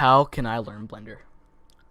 How can I learn Blender?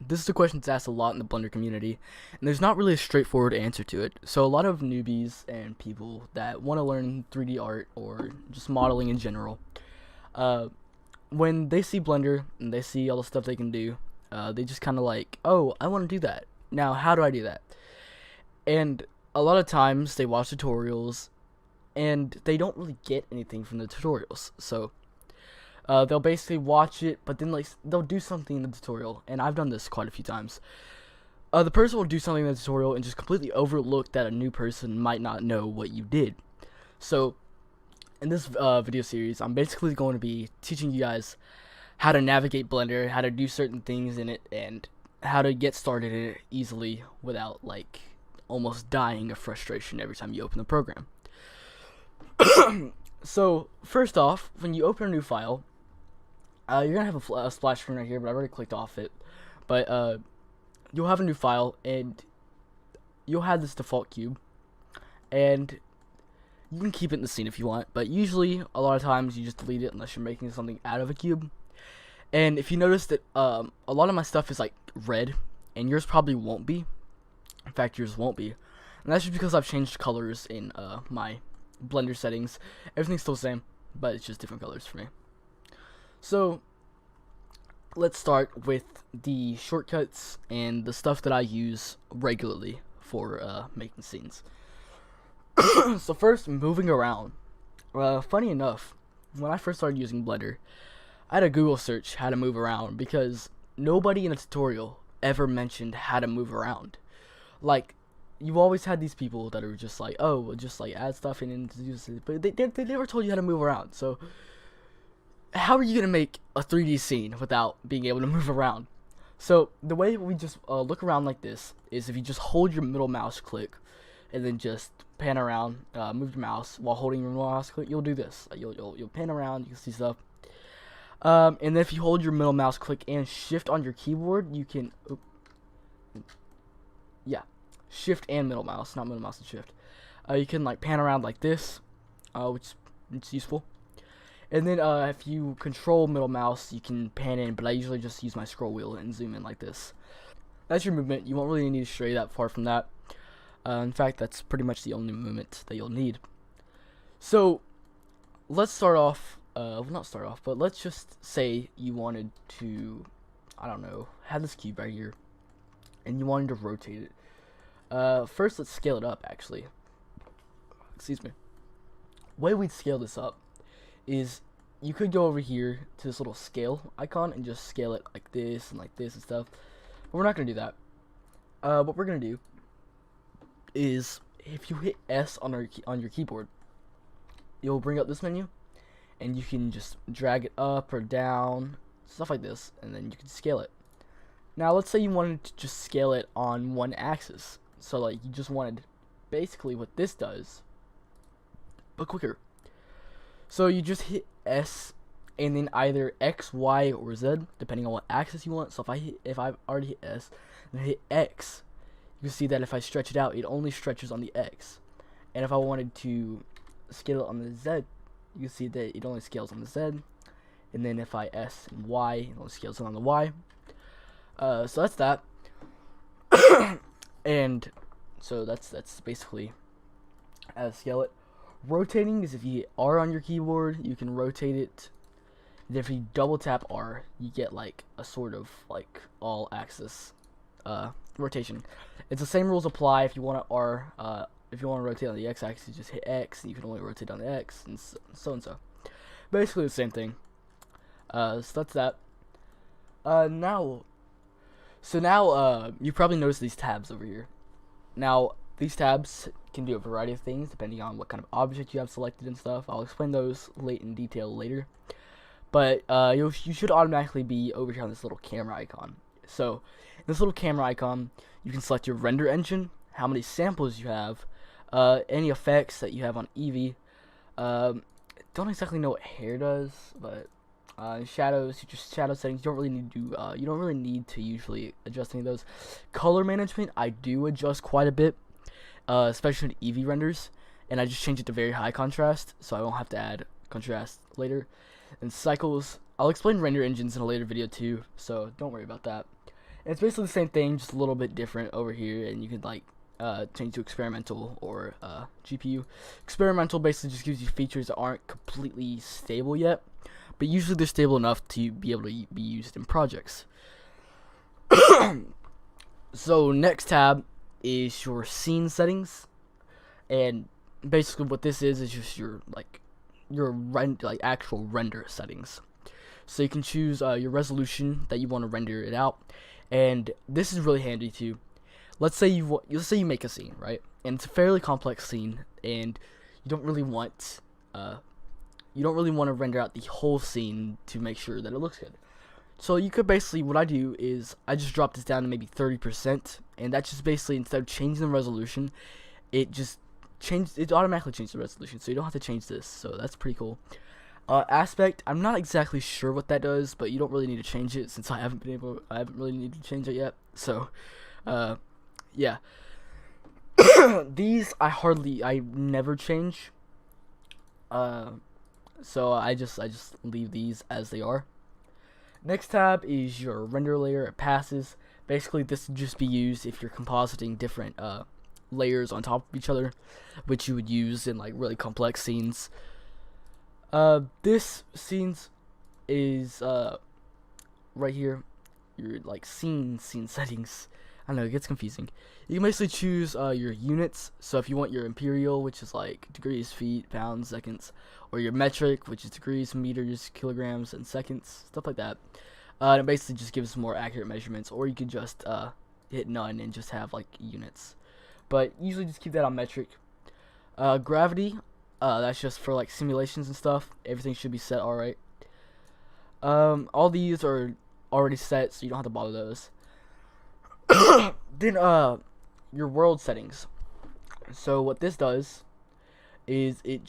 This is a question that's asked a lot in the Blender community, and there's not really a straightforward answer to it. So a lot of newbies and people that want to learn 3D art or just modeling in general, uh, when they see Blender and they see all the stuff they can do, they just kind of like, oh, I want to do that. Now, how do I do that? And a lot of times they watch tutorials and they don't really get anything from the tutorials. So they'll basically watch it, but then like they'll do something in the tutorial, and I've done this quite a few times. The person will do something in the tutorial and just completely overlook that a new person might not know what you did. So in this video series, I'm basically going to be teaching you guys how to navigate Blender, how to do certain things in it, and how to get started in it easily without like almost dying of frustration every time you open the program. So first off, when you open a new file, you're gonna have a splash screen right here, but I've already clicked off it. But you'll have a new file, and you'll have this default cube, and you can keep it in the scene if you want, but usually a lot of times you just delete it unless you're making something out of a cube. And if you notice that a lot of my stuff is like red, and yours probably won't be. In fact, yours won't be, and that's just because I've changed colors in my Blender settings. Everything's still the same, but it's just different colors for me. So let's start with the shortcuts and the stuff that I use regularly for making scenes. So first, moving around. Funny enough, when I first started using Blender, I had a Google search how to move around because nobody in a tutorial ever mentioned how to move around. Like, you've always had these people that are just like, oh, we'll just like add stuff in and do this, but they never told you how to move around. So how are you gonna make a 3D scene without being able to move around? So the way we just look around like this is if you just hold your middle mouse click and then just pan around, move your mouse while holding your middle mouse click. You'll do this. You'll pan around. You can see stuff. And then if you hold your middle mouse click and shift on your keyboard, you can. Shift and middle mouse, not middle mouse and shift. You can like pan around like this, which is useful. And then if you control middle mouse, you can pan in, but I usually just use my scroll wheel and zoom in like this. That's your movement. You won't really need to stray that far from that. In fact, that's pretty much the only movement that you'll need. So let's start off. Well, not start off, but let's just say you wanted to, I don't know, have this cube right here, and you wanted to rotate it. First, let's scale it up, actually. Excuse me. The way we'd scale this up is you could go over here to this little scale icon and just scale it like this and stuff. But we're not going to do that. What we're going to do is if you hit S on your keyboard, you'll bring up this menu, and you can just drag it up or down, stuff like this, and then you can scale it. Now, let's say you wanted to just scale it on one axis. So like you just wanted basically what this does, but quicker. So you just hit S and then either X, Y, or Z, depending on what axis you want. So if I've already hit S and I hit X, you can see that if I stretch it out, it only stretches on the X. And if I wanted to scale it on the Z, you can see that it only scales on the Z. And then if I S and Y, it only scales on the Y. So that's that. And so that's basically how to scale it. Rotating is if you hit R on your keyboard, you can rotate it. And if you double tap R, you get like a sort of like all axis rotation. It's the same rules apply if you want to if you want to rotate on the X axis, you just hit X, and you can only rotate on the X, and so. Basically the same thing. So that's that. Now you probably noticed these tabs over here. Now, these tabs can do a variety of things depending on what kind of object you have selected and stuff. I'll explain those in detail later. But you should automatically be over here on this little camera icon. So, in this little camera icon, you can select your render engine, how many samples you have, any effects that you have on Eevee. Don't exactly know what hair does, but shadows, just shadow settings. You don't really need to usually adjust any of those. Color management, I do adjust quite a bit, especially in Eevee renders, and I just change it to very high contrast, so I won't have to add contrast later. And cycles, I'll explain render engines in a later video too, so don't worry about that. And it's basically the same thing, just a little bit different over here, and you can like change to experimental or GPU. Experimental basically just gives you features that aren't completely stable yet, but usually they're stable enough to be able to be used in projects. So next tab is your scene settings, and basically what this is just your actual render settings. So you can choose your resolution that you want to render it out, and this is really handy too. Let's say you make a scene, right? And it's a fairly complex scene, and you don't really want to render out the whole scene to make sure that it looks good. So you could basically, what I do is I just drop this down to maybe 30%, and that's just basically, instead of changing the resolution, it automatically changes the resolution, so you don't have to change this. So that's pretty cool. Aspect, I'm not exactly sure what that does, but you don't really need to change it since I haven't really needed to change it yet. So yeah. These I never change. So I just leave these as they are. Next tab is your render layer. It passes. Basically, this would just be used if you're compositing different layers on top of each other, which you would use in like really complex scenes. This scenes is right here. Your like scene settings. I know it gets confusing. You can basically choose your units. So if you want your imperial, which is like degrees, feet, pounds, seconds, or your metric, which is degrees, meters, kilograms, and seconds, stuff like that. And it basically just gives more accurate measurements. Or you could just hit none and just have like units. But usually just keep that on metric. Gravity, that's just for like simulations and stuff. Everything should be set alright. All these are already set, so you don't have to bother those. Then your world settings. So what this does is it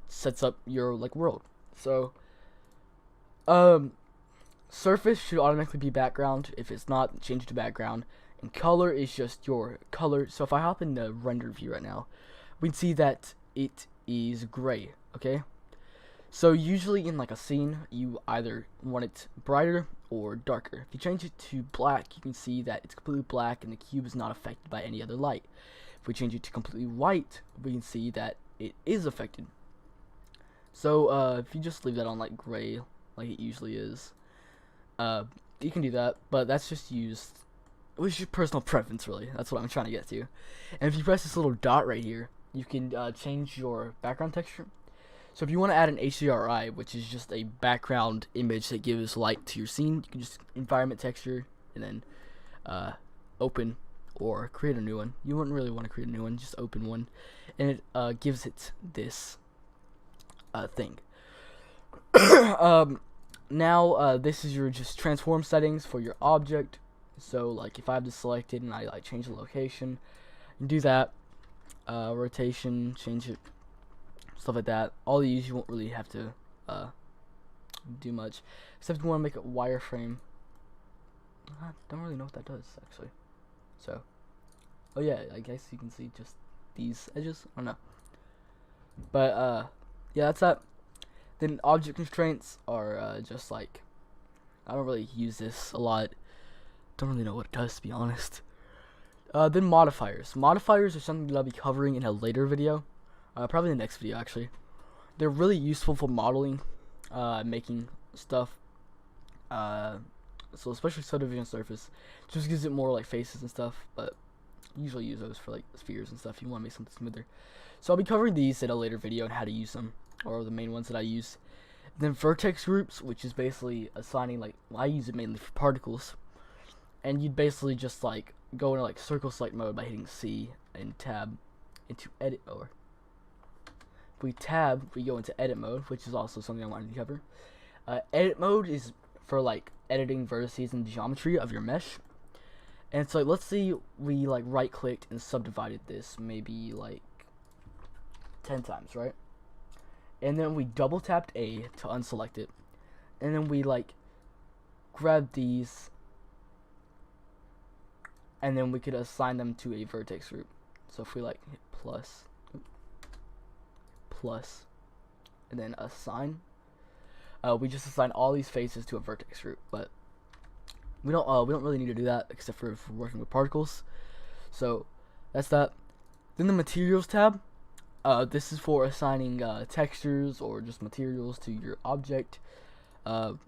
sets up your like world. So surface should automatically be background. If it's not, change it to background. And color is just your color. So if I hop in the render view right now, we can see that it is gray. Okay, so usually in like a scene, you either want it brighter or darker. If you change it to black, you can see that it's completely black and the cube is not affected by any other light. If we change it to completely white, we can see that it is affected. So if you just leave that on like gray, like it usually is, you can do that. But that's just used. It's your personal preference, really. That's what I'm trying to get to. And if you press this little dot right here, you can change your background texture. So if you want to add an HDRI, which is just a background image that gives light to your scene, you can just environment texture and then open or create a new one. You wouldn't really want to create a new one, just open one, and it gives it this thing. Now this is your just transform settings for your object. So like if I have this selected and I like change the location, and do that, rotation, change it, stuff like that. All these you won't really have to do much, except if you want to make a wireframe. I don't really know what that does actually. So, oh yeah, I guess you can see just these edges. I don't know, but yeah, that's that. Then object constraints are just like, I don't really use this a lot. Don't really know what it does, to be honest. Then modifiers. Modifiers are something that I'll be covering in a later video. Probably the next video, actually. They're really useful for modeling, making stuff. So especially subdivision surface, just gives it more like faces and stuff. But usually use those for like spheres and stuff. You want to make something smoother. So I'll be covering these in a later video and how to use them, or the main ones that I use. Then vertex groups, which is basically assigning, like, I use it mainly for particles. And you'd basically just like go into like circle select mode by hitting C and tab into edit mode. If we tab, we go into edit mode, which is also something I wanted to cover. Edit mode is for like editing vertices and geometry of your mesh. And so let's see we like right clicked and subdivided this maybe like 10 times, right? And then we double tapped A to unselect it. And then we like grab these, and then we could assign them to a vertex group. So if we like hit plus, and then assign, we just assign all these faces to a vertex group, but we don't really need to do that except for if we're working with particles. So that's that. Then the materials tab. This is for assigning textures or just materials to your object. On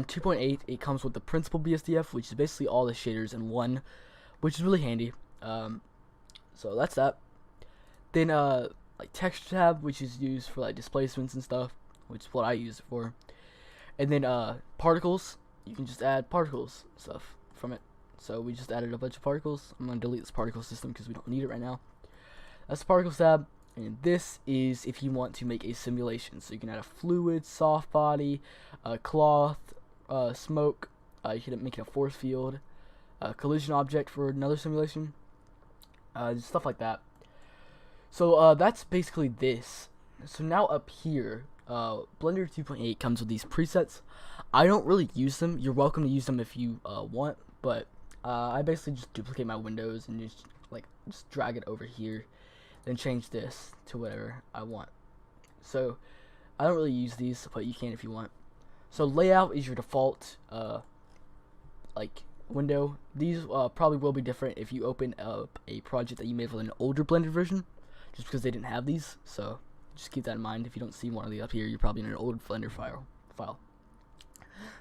2.8, it comes with the principal BSDF, which is basically all the shaders in one, which is really handy. So that's that. Then like texture tab, which is used for like displacements and stuff, which is what I use it for. And then particles, you can just add particles stuff from it. So we just added a bunch of particles. I'm gonna delete this particle system because we don't need it right now. That's the particles tab. And this is if you want to make a simulation. So you can add a fluid, soft body, a cloth, smoke. You can make it a force field, a collision object for another simulation, just stuff like that. So that's basically this. So now up here, Blender 2.8 comes with these presets. I don't really use them. You're welcome to use them if you want, but I basically just duplicate my windows and just drag it over here. Then change this to whatever I want. So I don't really use these, but you can if you want. So layout is your default like window. These probably will be different if you open up a project that you made with an older Blender version, just because they didn't have these. So just keep that in mind. If you don't see one of these up here, you're probably in an old Blender file.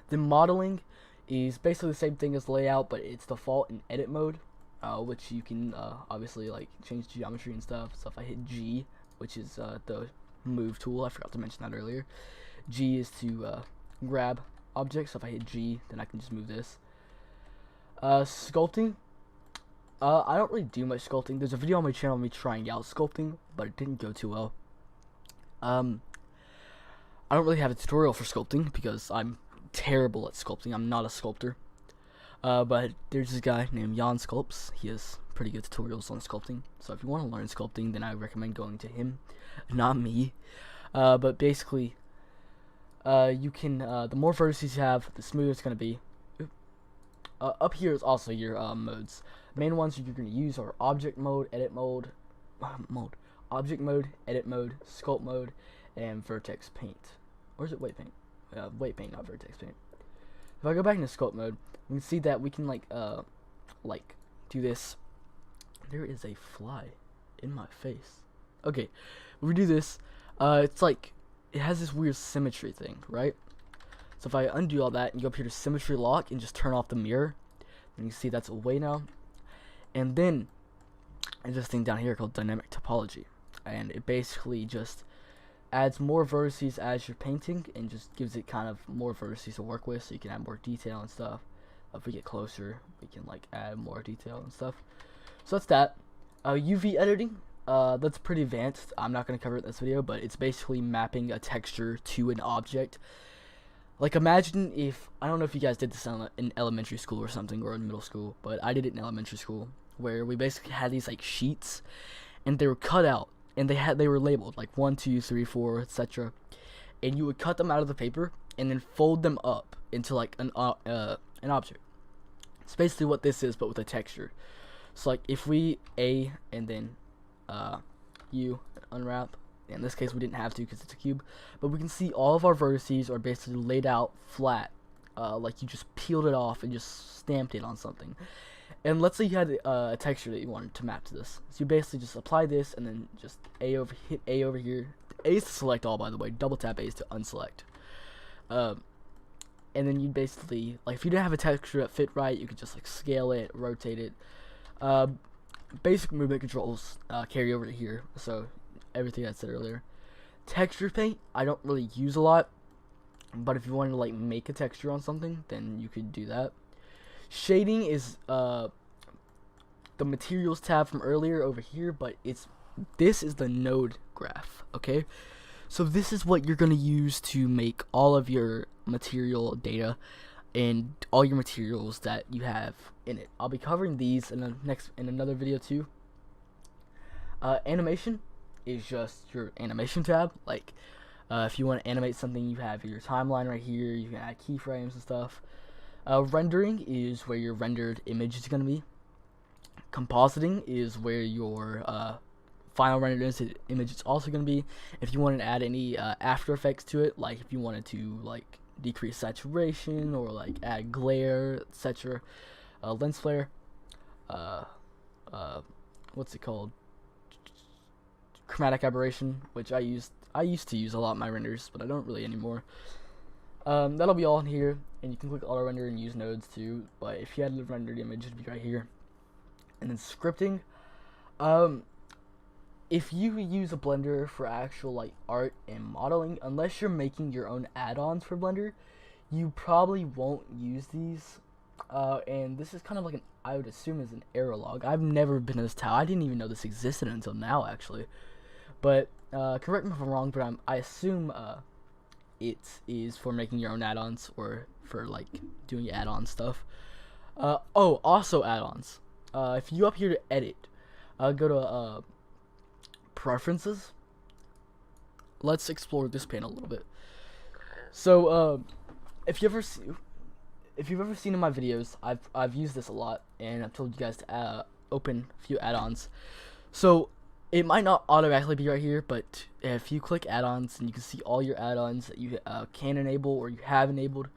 Then modeling is basically the same thing as layout, but it's default in edit mode. Which you can obviously like change geometry and stuff. So if I hit G, which is the move tool, I forgot to mention that earlier. G is to grab objects. So if I hit G, then I can just move this. Sculpting. I don't really do much sculpting. There's a video on my channel of me trying out sculpting, but it didn't go too well. I don't really have a tutorial for sculpting because I'm terrible at sculpting. I'm not a sculptor. But there's this guy named Jan Sculpts. He has pretty good tutorials on sculpting. So if you want to learn sculpting, then I recommend going to him, not me. But basically, you can, the more vertices you have, the smoother it's going to be. Up here is also your modes. The main ones you're going to use are object mode, edit mode, object mode, edit mode, sculpt mode, and vertex paint. Or is it weight paint? Weight paint, not vertex paint. If I go back into sculpt mode, we can see that we can like do this. There is a fly in my face. Okay, when we do this, it's like it has this weird symmetry thing, right? So if I undo all that and go up here to symmetry lock and just turn off the mirror, then you see that's away now. And then there's this thing down here called dynamic topology, and it basically just adds more vertices as you're painting and just gives it kind of more vertices to work with, so you can add more detail and stuff. If we get closer, we can like add more detail and stuff. So that's that. UV editing, that's pretty advanced. I'm not going to cover it in this video, but it's basically mapping a texture to an object. Like imagine if, I don't know if you guys did this in elementary school or something, or in middle school, but I did it in elementary school, where we basically had these like sheets, and they were cut out. And they were labeled like 1, 2, 3, 4, etc. And you would cut them out of the paper and then fold them up into like an object. It's basically what this is, but with a texture. So like if we A and then U unwrap. In this case we didn't have to because it's a cube, but we can see all of our vertices are basically laid out flat, like you just peeled it off and just stamped it on something. And let's say you had a texture that you wanted to map to this. So you basically just apply this and then just hit A over here. A is to select all, by the way. Double tap A is to unselect. And then you basically, like if you didn't have a texture that fit right, you could just like scale it, rotate it. Basic movement controls carry over to here. So everything I said earlier. Texture paint, I don't really use a lot. But if you wanted to like make a texture on something, then you could do that. Shading is the materials tab from earlier over here, but this is the node graph, okay? So this is what you're going to use to make all of your material data and all your materials that you have in it. I'll be covering these in another video too. Animation is just your animation tab. Like if you want to animate something, you have your timeline right here. You can add keyframes and stuff. Rendering is where your rendered image is going to be. Compositing is where your final rendered image it's also going to be. If you wanted to add any After Effects to it, like if you wanted to like decrease saturation or like add glare, etc., lens flare, what's it called, chromatic aberration, which I used to use a lot in my renders, but I don't really anymore. That'll be all in here, and you can click auto render and use nodes too. But if you had a rendered image, it'd be right here. And then scripting. If you use a Blender for actual like art and modeling, unless you're making your own add-ons for Blender, you probably won't use these. And this is kind of like I would assume is an error log. I've never been to this tile. I didn't even know this existed until now, actually. But correct me if I'm wrong, but I assume it is for making your own add-ons or for like doing add-on stuff. Oh, also add-ons. If you up here to edit, go to preferences. Let's explore this panel a little bit. So if you've ever seen in my videos, I've used this a lot, and I've told you guys to open a few add-ons. So it might not automatically be right here, but if you click add-ons, and you can see all your add-ons that you can enable or you have enabled.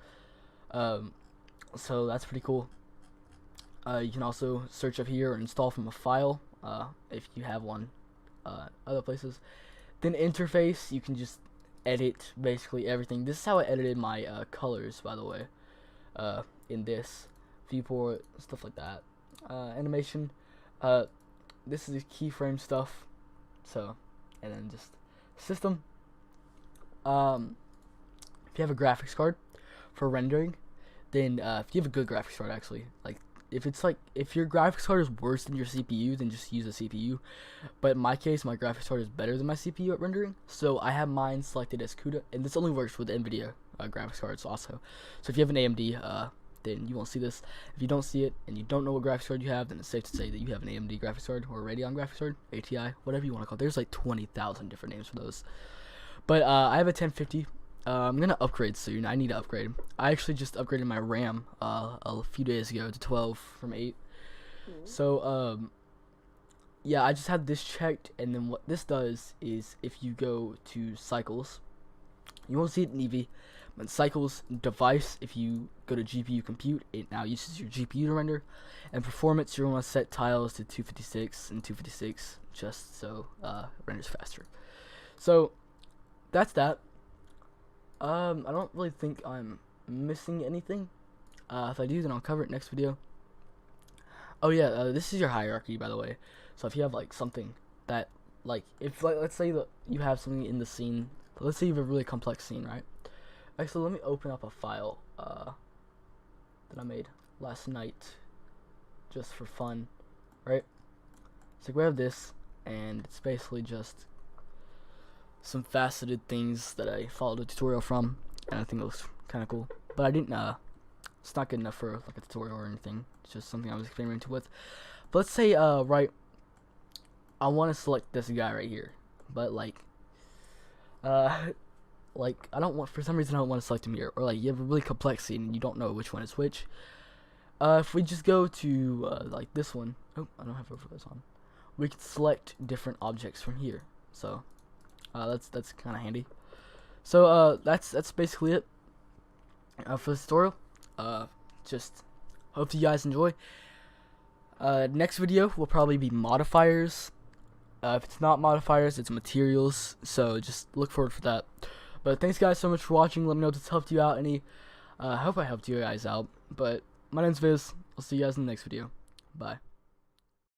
So that's pretty cool. You can also search up here or install from a file if you have one other places. Then interface, you can just edit basically everything. This is how I edited my colors, by the way, in this viewport, stuff like that. Animation, this is the keyframe stuff. So, and then just system. If you have a graphics card for rendering, then if you have a good graphics card, actually, like if your graphics card is worse than your CPU, then just use a CPU. But in my case, my graphics card is better than my CPU at rendering, so I have mine selected as CUDA, and this only works with NVIDIA graphics cards also. So if you have an AMD, then you won't see this. If you don't see it and you don't know what graphics card you have, then it's safe to say that you have an AMD graphics card or a Radeon graphics card, ATI, whatever you want to call it. There's like 20,000 different names for those. But I have a 1050. I'm gonna upgrade soon. I need to upgrade. I actually just upgraded my RAM a few days ago to 12 from 8. So yeah, I just had this checked, and then what this does is if you go to cycles, you won't see it in Eevee, but cycles device, if you go to GPU compute, it now uses your GPU to render, and performance, you're gonna set tiles to 256 and 256 just so it renders faster. So that's that. I don't really think I'm missing anything. If I do, then I'll cover it next video. Oh yeah, this is your hierarchy, by the way. So if you have like something that, like, if like let's say that you have something in the scene. Let's say you have a really complex scene, right? Actually, let me open up a file that I made last night, just for fun, right? So we have this, and it's basically just some faceted things that I followed a tutorial from, and I think it looks kind of cool. But I didn't, it's not good enough for like a tutorial or anything. It's just something I was experimenting with. But let's say, right, I want to select this guy right here, but like I don't want, for some reason I don't want to select him here, or like you have a really complex scene and you don't know which one is which. If we just go to like this one, oh, I don't have overlays on, we can select different objects from here. So that's kind of handy. So that's basically it for this tutorial. Just hope you guys enjoy. Next video will probably be modifiers. If it's not modifiers, it's materials. So just look forward for that. But thanks guys so much for watching. Let me know if this helped you out any. I hope I helped you guys out. But my name's Viz. I'll see you guys in the next video. Bye.